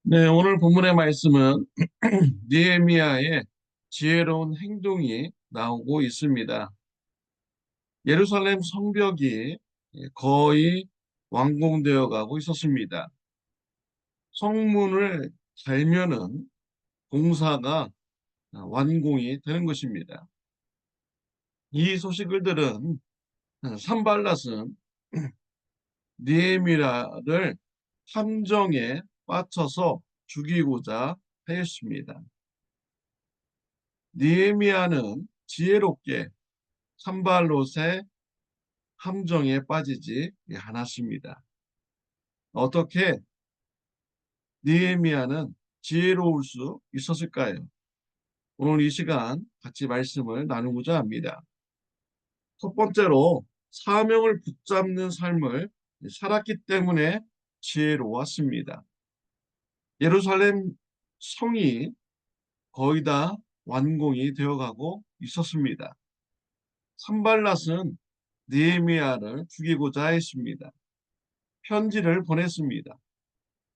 네, 오늘 본문의 말씀은 느헤미야의 지혜로운 행동이 나오고 있습니다. 예루살렘 성벽이 거의 완공되어 가고 있었습니다. 성문을 달면은 공사가 완공이 되는 것입니다. 이 소식을 들은 산발랏은 느헤미야를 함정에 빠쳐서 죽이고자 하였습니다. 느헤미야는 지혜롭게 산발롯의 함정에 빠지지 않았습니다. 어떻게 느헤미야는 지혜로울 수 있었을까요? 오늘 이 시간 같이 말씀을 나누고자 합니다. 첫 번째로 사명을 붙잡는 삶을 살았기 때문에 지혜로웠습니다. 예루살렘 성이 거의 다 완공이 되어가고 있었습니다. 산발랏은 느헤미야를 죽이고자 했습니다. 편지를 보냈습니다.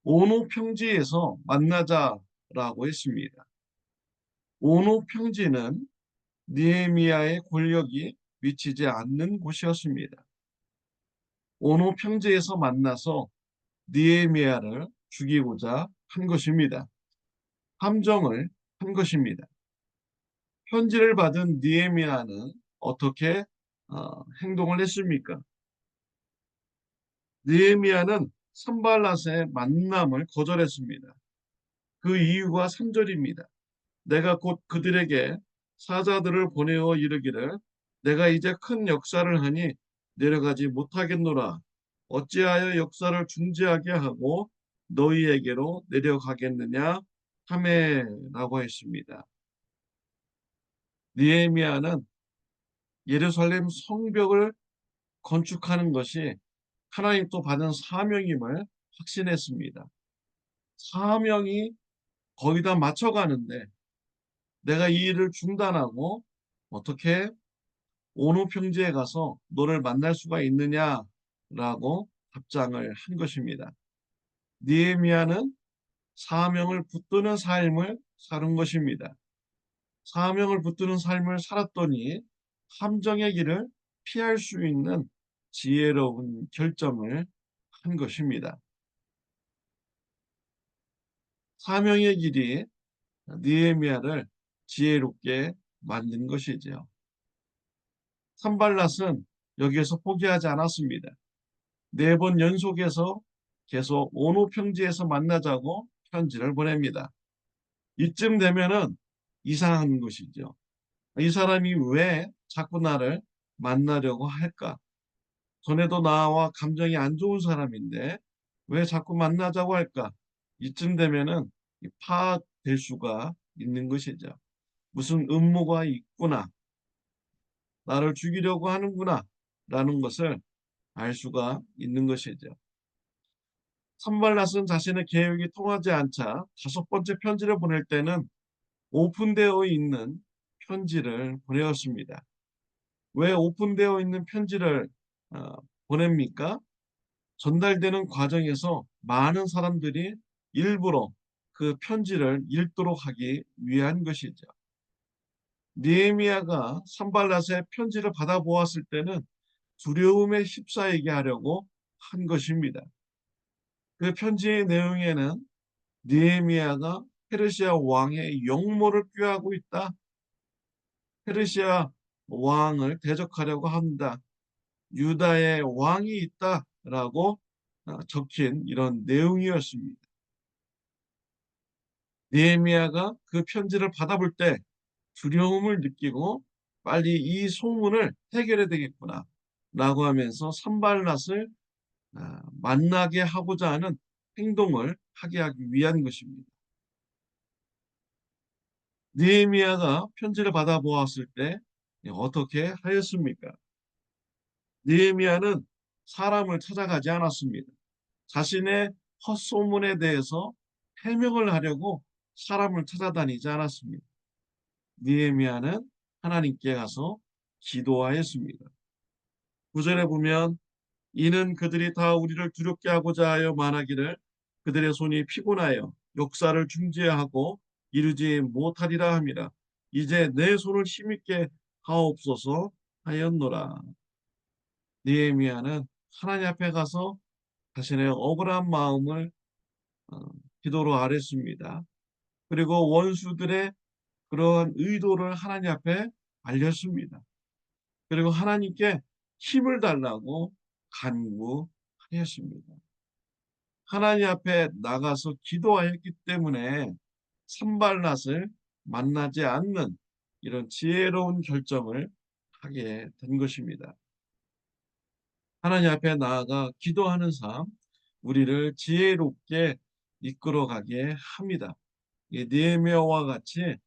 오노 평지에서 만나자라고 했습니다. 오노 평지는 느헤미야의 권력이 미치지 않는 곳이었습니다. 오노 평지에서 만나서 느헤미야를 죽이고자 한 것입니다. 함정을 한 것입니다. 편지를 받은 느헤미야는 어떻게 행동을 했습니까? 느헤미야는 산발랏의 만남을 거절했습니다. 그 이유가 3절입니다. 내가 곧 그들에게 사자들을 보내어 이르기를 내가 이제 큰 역사를 하니 내려가지 못하겠노라. 어찌하여 역사를 중지하게 하고 너희에게로 내려가겠느냐 하매라고 했습니다. 느헤미야는 예루살렘 성벽을 건축하는 것이 하나님 또 받은 사명임을 확신했습니다. 사명이 거의 다 맞춰가는데 내가 이 일을 중단하고 어떻게 오노 평지에 가서 너를 만날 수가 있느냐라고 답장을 한 것입니다. 느헤미야는 사명을 붙드는 삶을 사는 것입니다. 사명을 붙드는 삶을 살았더니 함정의 길을 피할 수 있는 지혜로운 결정을 한 것입니다. 사명의 길이 느헤미야를 지혜롭게 만든 것이지요. 산발랏은 여기에서 포기하지 않았습니다. 4번 연속해서 계속 오노 평지에서 만나자고 편지를 보냅니다. 이쯤 되면은 이상한 것이죠. 이 사람이 왜 자꾸 나를 만나려고 할까? 전에도 나와 감정이 안 좋은 사람인데 왜 자꾸 만나자고 할까? 이쯤 되면은 파악될 수가 있는 것이죠. 무슨 음모가 있구나. 나를 죽이려고 하는구나. 라는 것을 알 수가 있는 것이죠. 산발랏은 자신의 계획이 통하지 않자 5번째 편지를 보낼 때는 오픈되어 있는 편지를 보내었습니다. 왜 오픈되어 있는 편지를 어, 보냅니까? 전달되는 과정에서 많은 사람들이 일부러 그 편지를 읽도록 하기 위한 것이죠. 느헤미야가 산발랏의 편지를 받아보았을 때는 두려움에 휩싸이게 하려고 한 것입니다. 그 편지의 내용에는 느헤미야가 페르시아 왕의 영모를 꾀하고 있다. 페르시아 왕을 대적하려고 한다. 유다의 왕이 있다라고 적힌 이런 내용이었습니다. 느헤미야가 그 편지를 받아볼 때 두려움을 느끼고 빨리 이 소문을 해결해야 되겠구나 라고 하면서 산발랏을 만나게 하고자 하는 행동을 하게 하기 위한 것입니다. 느헤미야가 편지를 받아보았을 때 어떻게 하였습니까? 느헤미야는 사람을 찾아가지 않았습니다. 자신의 헛소문에 대해서 해명을 하려고 사람을 찾아다니지 않았습니다. 느헤미야는 하나님께 가서 기도하였습니다. 9절에 보면 이는 그들이 다 우리를 두렵게 하고자 하여 말하기를 그들의 손이 피곤하여 역사를 중지하고 이루지 못하리라 함이라. 이제 내 손을 힘있게 하옵소서 하였노라. 느헤미야는 하나님 앞에 가서 자신의 억울한 마음을 어, 기도로 아뢰습니다. 그리고 원수들의 그러한 의도를 하나님 앞에 알렸습니다. 그리고 하나님께 힘을 달라고 간구하였습니다. 하나님 앞에 나가서 기도하였기 때문에 산발랏을 만나지 않는 이런 지혜로운 결정을 하게 된 것입니다. 하나님 앞에 나아가 기도하는 삶, 우리를 지혜롭게 이끌어가게 합니다. 느헤미야와 같이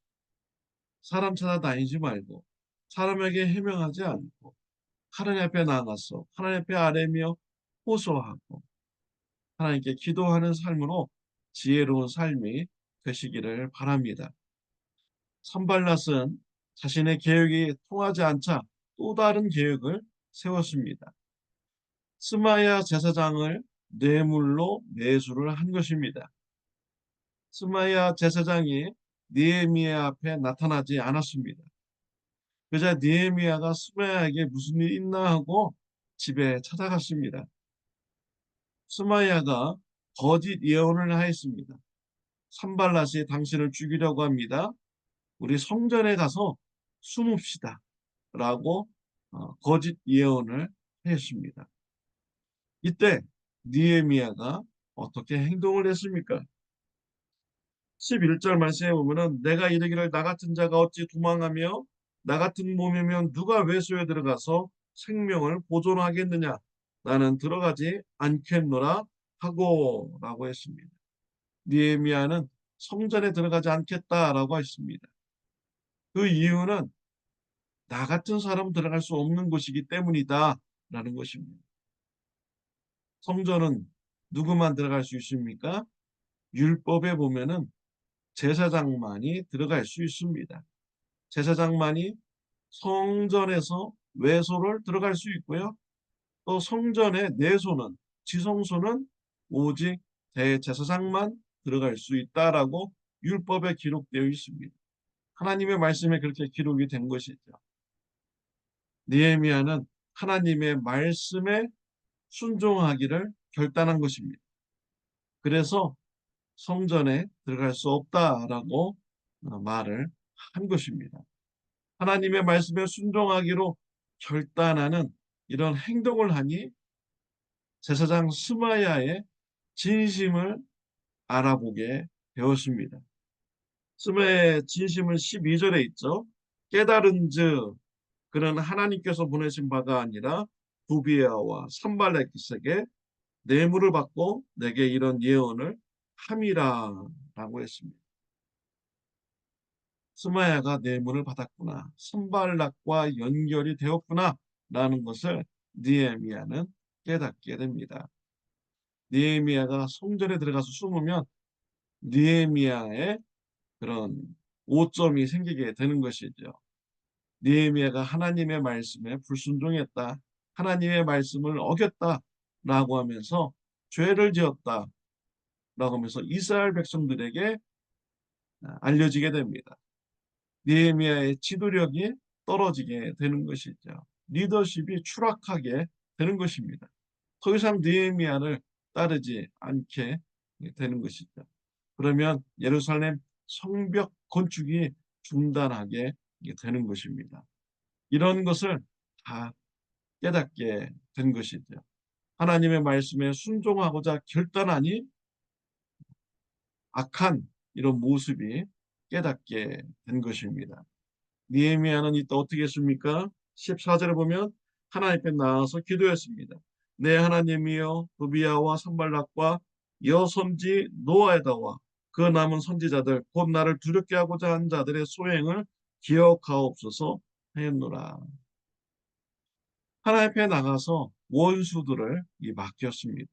사람 찾아다니지 말고 사람에게 해명하지 않고 하나님 앞에 나가서 하나님 앞에 아뢰며 호소하고 하나님께 기도하는 삶으로 지혜로운 삶이 되시기를 바랍니다. 산발랏은 자신의 계획이 통하지 않자 또 다른 계획을 세웠습니다. 스마야 제사장을 뇌물로 매수를 한 것입니다. 스마야 제사장이 느헤미야 앞에 나타나지 않았습니다. 그자 느헤미야가 스마야에게 무슨 일이 있나 하고 집에 찾아갔습니다. 스마야가 거짓 예언을 하였습니다. 산발랏이 당신을 죽이려고 합니다. 우리 성전에 가서 숨읍시다. 라고 거짓 예언을 했습니다. 이때 느헤미야가 어떻게 행동을 했습니까? 11절 말씀에 보면은 내가 이르기를 나 같은 자가 어찌 도망하며 나 같은 몸이면 누가 외소에 들어가서 생명을 보존하겠느냐 나는 들어가지 않겠노라 하고 라고 했습니다. 느헤미야는 성전에 들어가지 않겠다라고 했습니다. 그 이유는 나 같은 사람 들어갈 수 없는 곳이기 때문이다 라는 것입니다. 성전은 누구만 들어갈 수 있습니까? 율법에 보면은 제사장만이 들어갈 수 있습니다. 제사장만이 성전에서 외소를 들어갈 수 있고요. 또 성전의 내소는 지성소는 오직 대제사장만 들어갈 수 있다라고 율법에 기록되어 있습니다. 하나님의 말씀에 그렇게 기록이 된 것이죠. 느헤미야는 하나님의 말씀에 순종하기를 결단한 것입니다. 그래서 성전에 들어갈 수 없다라고 말을 한 것입니다. 하나님의 말씀에 순종하기로 결단하는 이런 행동을 하니 제사장 스마야의 진심을 알아보게 되었습니다. 스마야의 진심은 12절에 있죠. 깨달은즉 그는 하나님께서 보내신 바가 아니라 두비야와 산발락에게 뇌물을 받고 내게 이런 예언을 함이라라고 했습니다. 스마야가 뇌물을 받았구나. 산발락과 연결이 되었구나라는 것을 느헤미야는 깨닫게 됩니다. 느헤미야가 성전에 들어가서 숨으면 느헤미야의 그런 오점이 생기게 되는 것이죠. 느헤미야가 하나님의 말씀에 불순종했다. 하나님의 말씀을 어겼다라고 하면서 죄를 지었다라고 하면서 이스라엘 백성들에게 알려지게 됩니다. 느헤미야의 지도력이 떨어지게 되는 것이죠. 리더십이 추락하게 되는 것입니다. 더 이상 느헤미야를 따르지 않게 되는 것이죠. 그러면 예루살렘 성벽 건축이 중단하게 되는 것입니다. 이런 것을 다 깨닫게 된 것이죠. 하나님의 말씀에 순종하고자 결단하니 악한 이런 모습이 깨닫게 된 것입니다. 느헤미야는 이때 어떻게 했습니까? 14절에 보면 하나님께 나와서 기도했습니다. 내 하나님이여 도비야와 산발락과 여선지 노아에다와 그 남은 선지자들 곧 나를 두렵게 하고자 한 자들의 소행을 기억하옵소서 하였노라. 하나님 앞에 나가서 원수들을 맡겼습니다.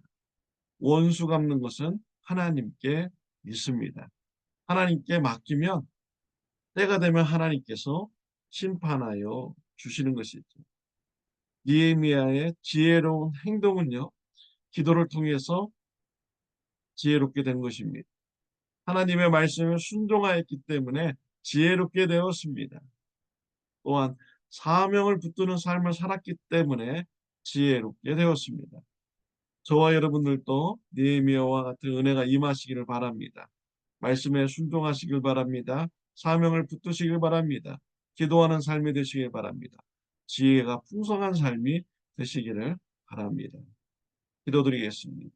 원수 갚는 것은 하나님께 믿습니다. 하나님께 맡기면 때가 되면 하나님께서 심판하여 주시는 것이죠. 느헤미야의 지혜로운 행동은요, 기도를 통해서 지혜롭게 된 것입니다. 하나님의 말씀에 순종하였기 때문에 지혜롭게 되었습니다. 또한 사명을 붙드는 삶을 살았기 때문에 지혜롭게 되었습니다. 저와 여러분들도 느헤미야와 같은 은혜가 임하시기를 바랍니다. 말씀에 순종하시길 바랍니다. 사명을 붙드시길 바랍니다. 기도하는 삶이 되시길 바랍니다. 지혜가 풍성한 삶이 되시기를 바랍니다. 기도드리겠습니다.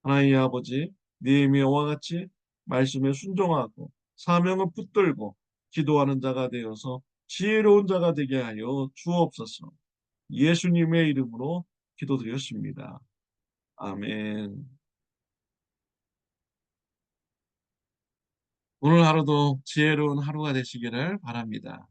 하나님 아버지, 느헤미야와 같이 말씀에 순종하고 사명을 붙들고 기도하는 자가 되어서 지혜로운 자가 되게 하여 주옵소서. 예수님의 이름으로 기도드렸습니다. 아멘. 오늘 하루도 지혜로운 하루가 되시기를 바랍니다.